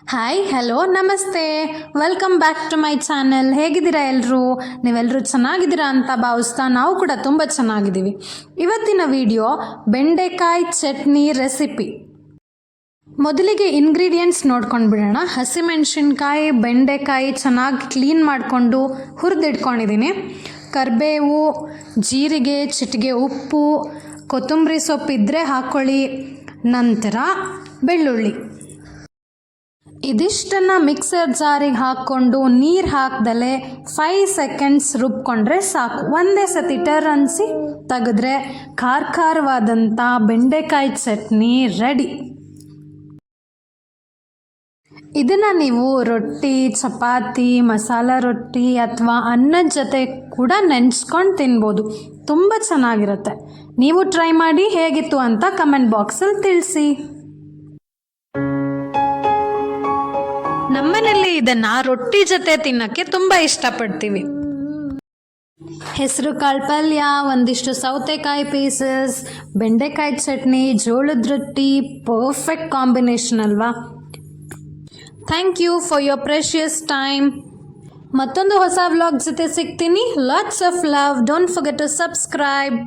Hi hello ನಮಸ್ತೆ, welcome back to my channel. ಹೇಗಿದ್ದೀರಾ ಎಲ್ಲರೂ? ನೀವೆಲ್ಲರೂ ಚೆನ್ನಾಗಿದ್ದೀರಾ ಅಂತ ಭಾವಿಸ್ತಾ ನಾವು ಕೂಡ ತುಂಬ ಚೆನ್ನಾಗಿದ್ದೀವಿ. ಇವತ್ತಿನ ವಿಡಿಯೋ ಬೆಂಡೆಕಾಯಿ ಚಟ್ನಿ ರೆಸಿಪಿ. ಮೊದಲಿಗೆ ಇಂಗ್ರೀಡಿಯೆಂಟ್ಸ್ ನೋಡ್ಕೊಂಡು ಬಿಡೋಣ. ಹಸಿಮೆಣಸಿನ್ಕಾಯಿ, ಬೆಂಡೆಕಾಯಿ ಚೆನ್ನಾಗಿ ಕ್ಲೀನ್ ಮಾಡಿಕೊಂಡು ಹುರಿದಿಟ್ಕೊಂಡಿದ್ದೀನಿ. ಕರಿಬೇವು, ಜೀರಿಗೆ, ಚಿಟಿಕೆ ಉಪ್ಪು, ಕೊತ್ತಂಬರಿ ಸೊಪ್ಪು ಇದ್ದರೆ ಹಾಕ್ಕೊಳ್ಳಿ. ನಂತರ ಬೆಳ್ಳುಳ್ಳಿ. ಇದಿಷ್ಟನ್ನು ಮಿಕ್ಸರ್ ಜಾರಿಗೆ ಹಾಕ್ಕೊಂಡು ನೀರು ಹಾಕ್ದಲೆ 5 ಸೆಕೆಂಡ್ಸ್ ರುಬ್ಕೊಂಡ್ರೆ ಸಾಕು. ಒಂದೇ ಸತಿ ಟರ್ ಅನಿಸಿ ತೆಗೆದ್ರೆ ಖಾರವಾದಂಥ ಬೆಂಡೆಕಾಯಿ ಚಟ್ನಿ ರೆಡಿ. ಇದನ್ನು ನೀವು ರೊಟ್ಟಿ, ಚಪಾತಿ, ಮಸಾಲ ರೊಟ್ಟಿ ಅಥವಾ ಅನ್ನದ ಜೊತೆ ಕೂಡ ನೆನೆಸ್ಕೊಂಡು ತಿನ್ಬೋದು. ತುಂಬ ಚೆನ್ನಾಗಿರುತ್ತೆ. ನೀವು ಟ್ರೈ ಮಾಡಿ ಹೇಗಿತ್ತು ಅಂತ ಕಮೆಂಟ್ ಬಾಕ್ಸಲ್ಲಿ ತಿಳಿಸಿ. ನಮ್ಮನೇಲಿ ಇದನ್ನು ರೊಟ್ಟಿ ಜೊತೆ ತಿನ್ನೋಕ್ಕೆ ತುಂಬ ಇಷ್ಟಪಡ್ತೀವಿ. ಹೆಸರು ಕಾಳು ಪಲ್ಯ, ಒಂದಿಷ್ಟು ಸೌತೆಕಾಯಿ ಪೀಸಸ್, ಬೆಂಡೆಕಾಯಿ ಚಟ್ನಿ, ಜೋಳದ ರೊಟ್ಟಿ, ಪರ್ಫೆಕ್ಟ್ ಕಾಂಬಿನೇಷನ್ ಅಲ್ವಾ? Thank you for your precious time. ಮತ್ತೊಂದು ಹೊಸ ವ್ಲಾಗ್ ಜೊತೆ ಸಿಗ್ತೀನಿ. Lots of love. Don't forget to subscribe.